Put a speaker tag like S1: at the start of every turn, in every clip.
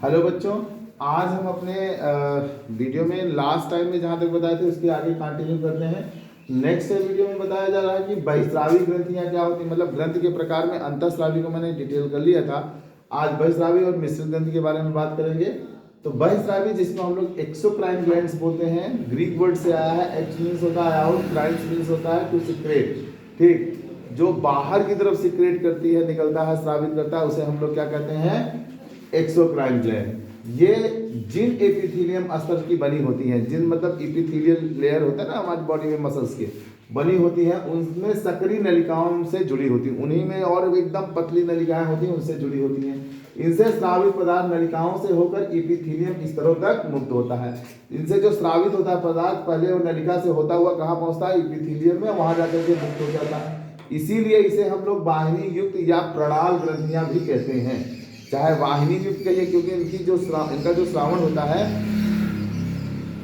S1: Hello बच्चों, आज हम अपने वीडियो में लास्ट टाइम में जहाँ तक बताए थे उसके आगे कंटिन्यू करते हैं। नेक्स्ट वीडियो में बताया जा रहा है कि बहिस्रावी ग्रंथियाँ क्या होती हैं, मतलब ग्रंथ के प्रकार में अंतःस्रावी को मैंने डिटेल कर लिया था। आज बहिस्रावी और मिश्रित ग्रंथि के बारे में बात करेंगे। तो बहिस्रावी जिसको हम लोग एक्सोक्राइन ग्लैंड्स बोलते हैं, ग्रीक वर्ड से आया है। एक्स मीन्स होता है आउट, क्राइन्स मीन्स होता है टू सीक्रेट। ठीक, जो बाहर की तरफ सीक्रेट करती है, निकलता है, स्रावित करता है, उसे हम लोग क्या कहते हैं, एक्सोक्राइन ग्लैंड। ये जिन एपिथेलियम स्तर की बनी होती हैं, जिन मतलब एपिथेलियल लेयर होता है ना हमारी बॉडी में मसल्स के, बनी होती हैं, उनमें सक्रिय नलिकाओं से जुड़ी होती हैं। उन्हीं में और एकदम पतली नलिकाएं होती हैं, उनसे जुड़ी होती हैं। इनसे स्रावित पदार्थ नलिकाओं से होकर एपिथेलियम स्तरों तक मुक्त होता है। इनसे जो स्रावित होता है पदार्थ पहले वो नलिका से होता हुआ कहाँ पहुंचता है, एपिथेलियम में, वहां जाकर के मुक्त हो जाता है। इसीलिए इसे हम लोग वाहिनी युक्त या प्रणाल ग्रंथियां भी कहते हैं। चाहे वाहिनी युक्त कहिए, क्योंकि इनका जो श्रावण होता है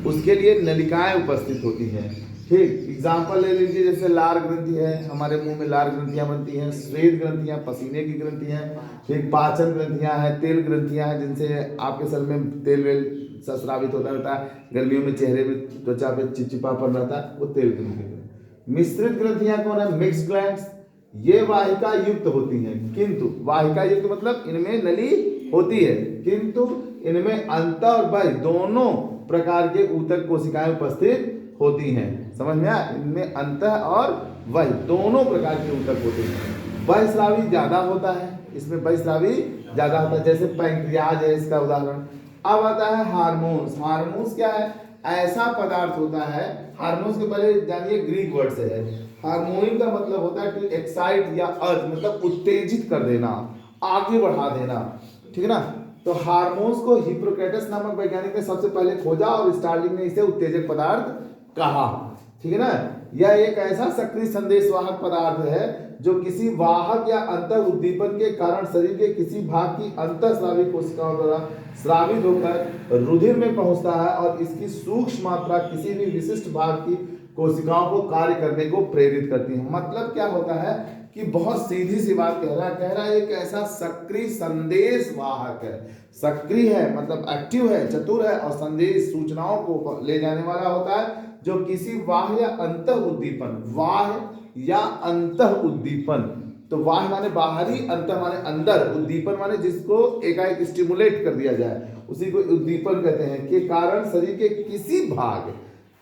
S1: उसके लिए नलिकाएं उपस्थित होती हैं। ठीक, एग्जाम्पल ले लीजिए, जैसे लार ग्रंथि है, हमारे मुंह में लार ग्रंथियां बनती हैं। श्वेत ग्रंथियां, पसीने की ग्रंथियां। ठीक, पाचन ग्रंथियां हैं, तेल ग्रंथियां हैं, जिनसे आपके शरीर में तेल वेल स्रावित होता रहता है। गर्मियों में चेहरे में, त्वचा पे चिपचिपापन रहता है, वो तेल ग्रंथि। मिश्रित ग्रंथियां कौन है, मिक्स ग्लैंड्स। ये वाहिका युक्त होती हैं, किंतु वाहिका युक्त मतलब इनमें नली होती है, किंतु इनमें अंत और बाह्य दोनों प्रकार के ऊतक कोशिकाएं उपस्थित होती हैं। समझ में आया? इनमें अंत और बाह्य दोनों प्रकार के ऊतक होते हैं। बहिस्रावी ज्यादा होता है, इसमें बहिस्रावी ज्यादा होता है। जैसे पैंक्रियाज है इसका उदाहरण। अब आता है हार्मोन्स। हार्मोन्स क्या है, ऐसा पदार्थ होता है, हार्मोन्स के पहले जानिए ग्रीक वर्ड से है। हार्मोन का मतलब होता है टू एक्साइट या अर्ज, मतलब उत्तेजित कर देना, आगे बढ़ा देना। ठीक है ना? तो हार्मोन्स को हिप्पोक्रेटस नामक वैज्ञानिक ने सबसे पहले खोजा और स्टार्लिंग ने इसे उत्तेजक पदार्थ कहा। ठीक है ना? यह एक ऐसा सक्रिय संदेशवाहक पदार्थ है जो किसी वाहक या अंतर उद्दीपन के कारण शरीर के किसी भाग की अंतःस्रावी कोशिकाओं द्वारा स्रावित होकर रुधिर में पहुंचता है और इसकी सूक्ष्म मात्रा किसी भी विशिष्ट भाग की कोशिकाओं को कार्य करने को प्रेरित करती है। मतलब क्या होता है कि बहुत सीधी सी बात कह रहा है एक ऐसा सक्रिय संदेश वाहक है। सक्रिय है मतलब एक्टिव है, चतुर है, और संदेश सूचनाओं को ले जाने वाला होता है, जो किसी वाह या अंतः उद्दीपन, वाह या अंतः उद्दीपन, तो वाह माने बाहरी, अंतः माने अंदर, उद्दीपन माने जिसको एकाएक स्टिमुलेट कर दिया जाए, उसी को उद्दीपन कहते हैं, के कारण शरीर के किसी भाग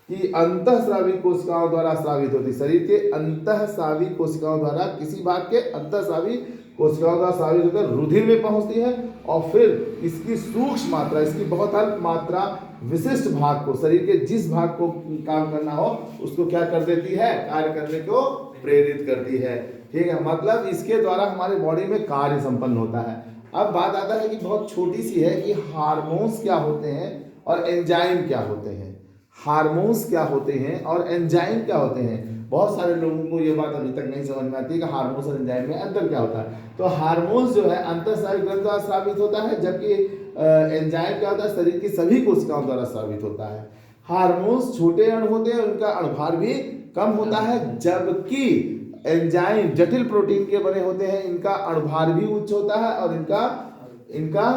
S1: की अंतःस्रावी कोशिकाओं द्वारा स्रावित होती। शरीर के अंतःस्रावी कोशिकाओं द्वारा किसी भाग के अंतःस्रावी कोशिकाओं द्वारा स्रावित होकर रुधिर में पहुंचती है, और फिर इसकी सूक्ष्म मात्रा, इसकी बहुत अल्प मात्रा विशिष्ट भाग को, शरीर के जिस भाग को काम करना हो उसको क्या कर देती है, कार्य करने को प्रेरित करती है। ठीक है, मतलब इसके द्वारा हमारे बॉडी में कार्य संपन्न होता है। अब बात आता है कि बहुत छोटी सी है कि हार्मोन्स क्या होते हैं और एंजाइम क्या होते हैं। हार्मोन्स क्या होते हैं और एंजाइम क्या होते हैं। बहुत सारे लोगों को ये बात अभी तक नहीं समझ में आती है कि हार्मोन्स और एंजाइम में अंतर क्या होता है। तो हार्मोन्स जो है अंतःस्रावी ग्रंथ द्वारा स्रावित होता है, जबकि एंजाइम क्या होता है, शरीर की सभी कोशिकाओं द्वारा स्रावित होता है। हार्मोन्स छोटे अणु होते हैं, उनका अणुभार भी कम होता है, जबकि एंजाइम जटिल प्रोटीन के बने होते हैं, इनका अणुभार भी उच्च होता है और इनका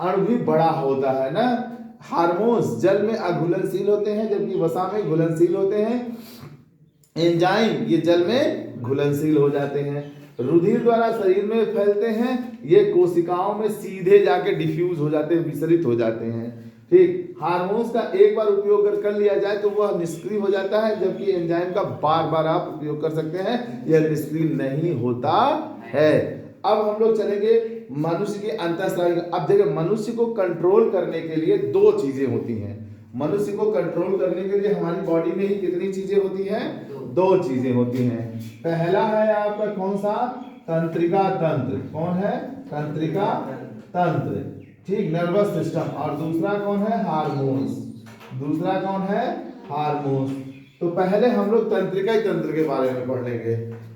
S1: अणु भी बड़ा होता है ना। हार्मोन्स जल में अघुलनशील होते हैं, जबकि वसा में घुलनशील होते हैं। एंजाइम ये जल में घुलनशील हो जाते हैं। रुधिर द्वारा शरीर में फैलते हैं, ये कोशिकाओं में सीधे जाके डिफ्यूज हो जाते हैं, विसरित हो जाते हैं। ठीक, हार्मोन्स का एक बार उपयोग कर लिया जाए तो वह निष्क्रिय हो जाता है, जबकि एंजाइम का बार बार आप उपयोग कर सकते हैं, यह निष्क्रिय नहीं होता है। अब हम लोग चलेंगे मनुष्य की अंतःस्रावी। अब देखिए, मनुष्य को कंट्रोल करने के लिए दो चीजें होती हैं। मनुष्य को कंट्रोल करने के लिए हमारी बॉडी में ही कितनी चीजें होती हैं, दो चीजें होती हैं। पहला है आपका कौन सा, तंत्रिका तंत्र। कौन है, तंत्रिका तंत्र। ठीक, नर्वस सिस्टम। और दूसरा कौन है, हार्मोन्स। दूसरा कौन है, हार्मोन्स। तो पहले हम लोग तंत्रिका तंत्र के बारे में पढ़ लेंगे।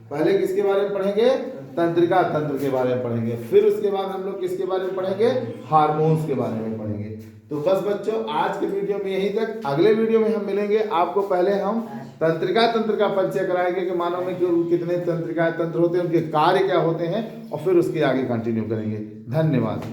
S1: पहले किसके बारे में पढ़ेंगे, तंत्रिका तंत्र के बारे में पढ़ेंगे। फिर उसके बाद हम लोग किसके बारे में पढ़ेंगे, हार्मोन्स के बारे में पढ़ेंगे। तो बस बच्चों, आज के वीडियो में यहीं तक। अगले वीडियो में हम मिलेंगे। आपको पहले हम तंत्रिका तंत्र का परिचय कराएंगे कि मानव में कितने तंत्रिका तंत्र होते हैं, उनके कार्य क्या होते हैं, और फिर उसके आगे कंटिन्यू करेंगे। धन्यवाद।